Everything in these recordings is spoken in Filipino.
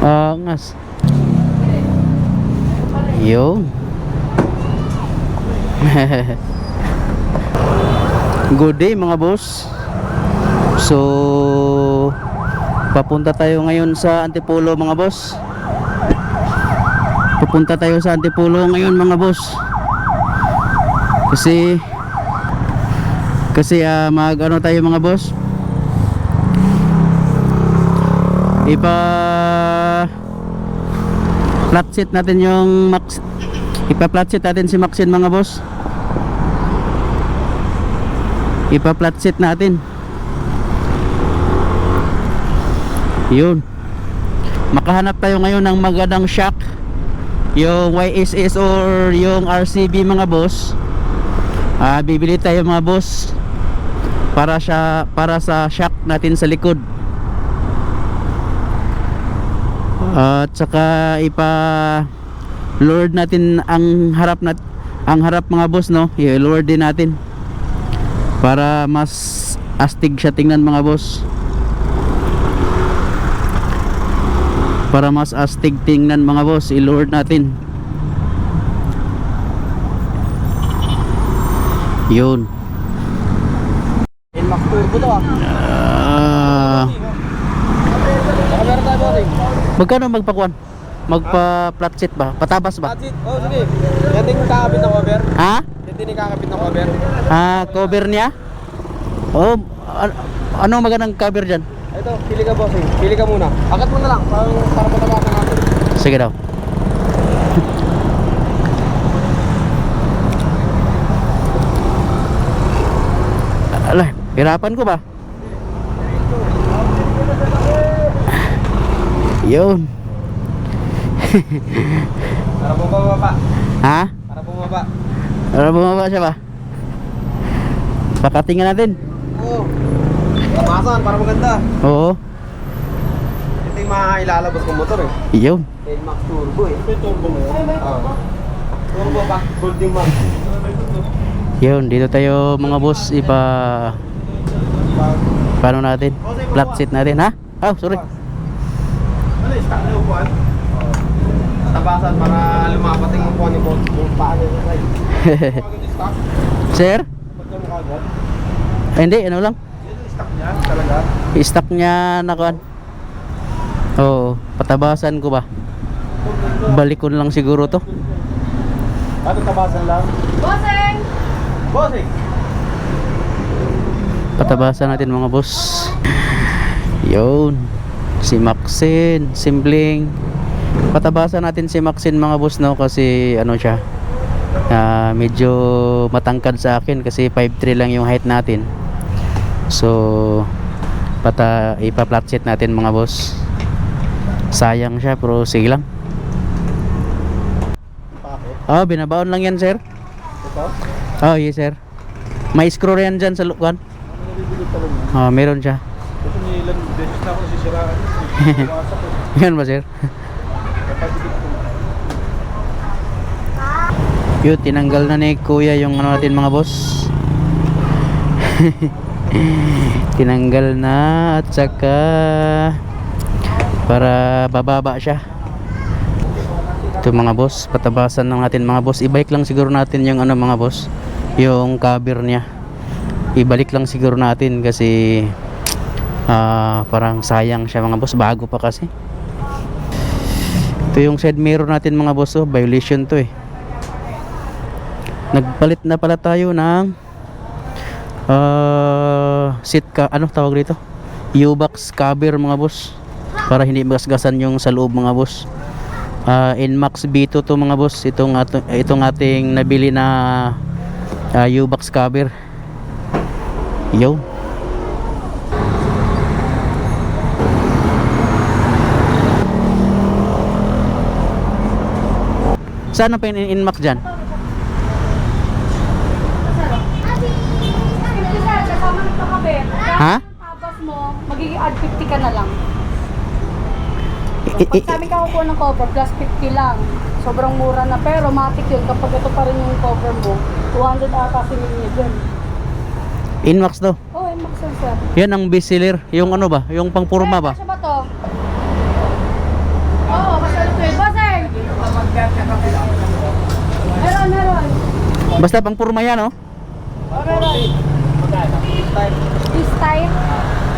Angas. Yun. Good day mga boss. So papunta tayo ngayon sa Antipolo mga boss. Pupunta tayo sa Antipolo ngayon mga boss. Kasi mag ano tayo mga boss. Flat set natin yung Max. Ipa-flat set natin si Maxine mga boss. Ipa-flat set natin. Yun. Makahanap tayo ngayon ng magandang shock. Yung YSS or yung RCB mga boss. Bibili tayo mga boss para sa shock natin sa likod. At saka ipa-lower natin ang harap mga boss, no? I-lower din natin para mas astig siya tingnan mga boss. Para mas astig tingnan mga boss, i-lower natin. Yun. Inmax turbo to Magkano magpakuan? Magpa-flat seat ba? Patabas ba? Flat seat? Oh, sige. Yan din kakabit ng cover. Ha? Yan din kakabit ng cover. Cover niya? Oh, ano magandang cover dyan? Ito, pili ka bossing. Pili ka muna. Akat mo na lang para matabakan natin. Sige daw. Alah, hirapan ko ba? Yun. Para bumaba pa. Ha? Para bumaba. Para bumaba siya ba? Pakatingin natin. Oo. Tapasan para maganda. Oo. Ito yung mailalabas ng motor eh. Yun. Inmax turbo eh. Ito yung turbo mo. Oo. Turbo pa. Golding man. Yun, dito tayo mga boss paano natin? Flat seat natin, ha? Oh, sorry. Ano yung stock na upuan? Tapasan para lumapat yung upuan yung paan yung side. Sir? Pagka mo kagad? Hindi, ano lang? Yan yung stock niya talaga? I-stock niya na kuan. Oo, patabasan ko ba? Balikon lang siguro to. Ano tabasan lang? Bossing! Bossing! Patabasan natin mga boss. Yun. Si Maxine, Simbling. Patabasan natin si Maxine mga boss, no, kasi ano siya. Medyo matangkad sa akin kasi 5'3 lang yung height natin. So ipa-flat set natin mga boss. Sayang siya pero sige lang. Binabaon lang yan sir. Ito? Yes sir. May screw yan dyan sa lukuan. Meron siya. Kasi may ilan beses na ako nasisiraan. Yan ba sir? Yun, tinanggal na ni kuya yung ano natin mga boss. Tinanggal na at saka para bababa siya. Ito mga boss, patabasan lang natin mga boss. Ibalik lang siguro natin yung ano mga boss, yung cover niya. Ibalik lang siguro natin kasi parang sayang siya mga boss, bago pa kasi. Ito yung side mirror natin mga boss, violation to eh. Nagpalit na pala tayo ng seat ka, ano tawag dito? U-box cover mga boss, para hindi magasgasan yung sa loob mga boss. Inmax B2 to mga boss, itong ating nabili na U-box cover. Yo. Saan pa yung Inmax dyan? Ha? Tapos mo, magiging add 50 ka na lang. Pag sa amin ka kukuha ng cover, plus 50 lang. Sobrang mura na, pero matik yun. Kapag ito pa rin yung cover mo, 200 ata sinili niya dyan. Inmax to? Oh, Maxen, sir. Yan ang bestseller. Yung ano ba? Yung pangpurma ba? Kasya ba to? Oo, kasya to. Bossing! Meron. Basta pangpurma yan, oh. This type,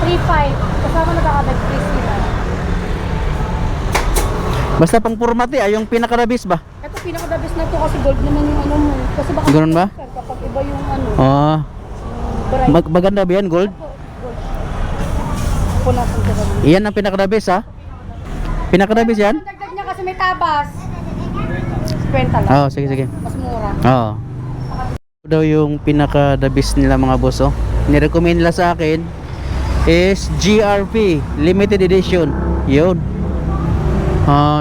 3.5. Kasama nagkakabag 3 sila. Basta pangpurma ti, yung pinaka-the-best ba? Ito pinaka-the best na to kasi gold naman yung ano mo. Kasi baka Ganun ba? sir, kapag iba yung ano, Oh. bright. Maganda ba yan, gold? Gold. Punasan ka naman. Iyan ang pinaka-the-best, ha? Pinaka-the-best yan? Ang dagdag niya kasi may tabas. 50 lang. Oo, sige. Mas mura. Oo. Ito daw yung pinaka-the best nila mga boss, oh. Nirecommend nila sa akin is GRP limited edition. Yun.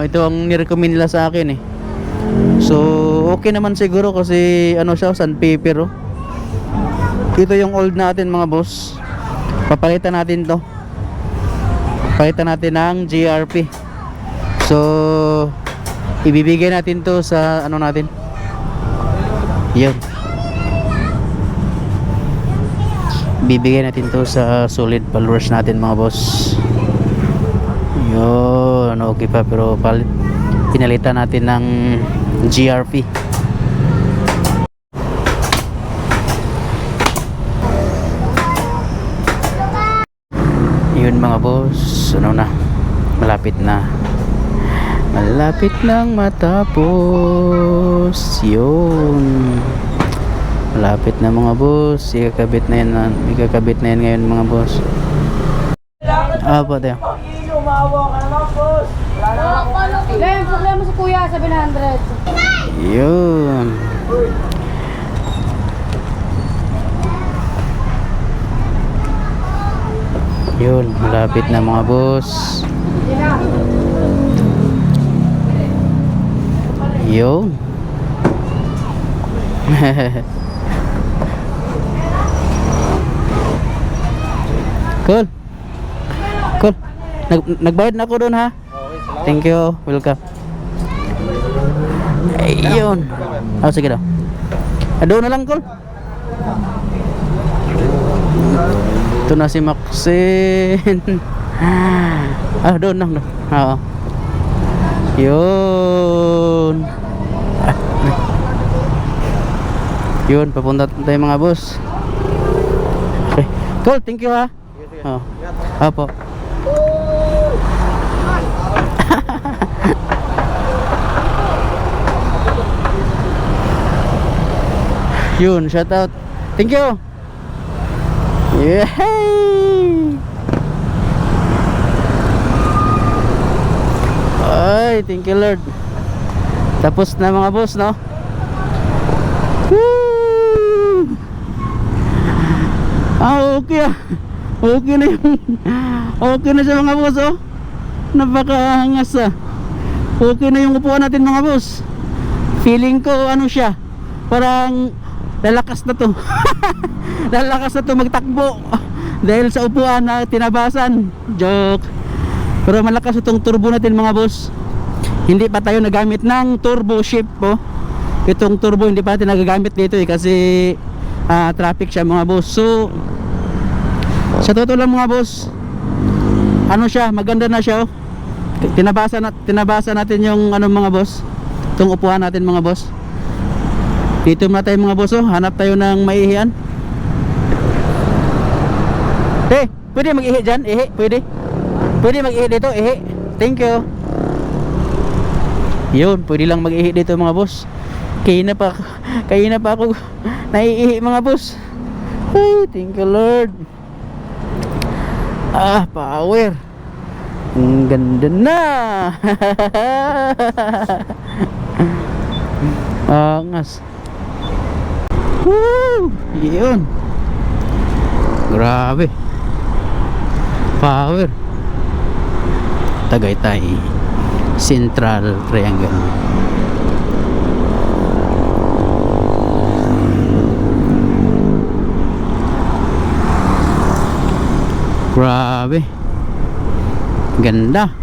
Ito ang nirecommend nila sa akin, eh. So, okay naman siguro kasi ano siya, sandpaper, oh. Ito yung old natin mga boss. Papalitan natin to. Papalitan natin ng GRP. So, ibibigay natin to sa ano natin. Yun. Bibigyan natin to sa solid followers natin mga boss. Yun, okay pa pero pinalitan natin ng GRP. Yun mga boss, ano na, malapit nang matapos. Yun, malapit na mga boss. Ikakabit na yan ngayon mga boss. Po tayo. Ngayon, problema sa kuya, 700. Yun. Yun, malapit na mga boss. Yun. Cool. Nagbayad na ako doon, ha? Thank you. Welcome. Ayun. Sige daw. Doon na lang, Cool. Ito na si Maxen. Doon lang. Oo. Yun. Yun, papunta tayo mga boss. Okay. Cool, thank you, ha. Apo. Yun, shout out. Thank you. Yay! Ay, thank you Lord. Tapos na mga boss, no? Woo! Okay ah. Okay na yung okay na siya mga boss, oh. Napakaangas ah. Okay na yung upuan natin mga boss. Feeling ko ano siya, parang lalakas na to. Lalakas na to magtakbo dahil sa upuan na tinabasan. Joke. Pero malakas itong turbo natin mga boss. Hindi pa tayo nagamit ng turbo shift po. Itong turbo hindi pa natin nagagamit dito kasi traffic siya mga boss. So sa totoo lang mga boss, ano siya, maganda na siya, oh. Tinabasa natin yung ano mga boss, itong upuan natin mga boss. Dito muna tayo mga boss, oh. Hanap tayo ng maihian. Pwede mag-ihi dyan? Ihi? Pwede mag-ihi dito? Ihi? Thank you. Yun, pwede lang mag-ihi dito mga boss. Kaya na pa ako naiihi mga boss. Ay, thank you Lord. Power. Ang ganda na. Angas. Woo! Yun. Grabe. Power. Tagaytay Central Triangle. Grabe. Ganda.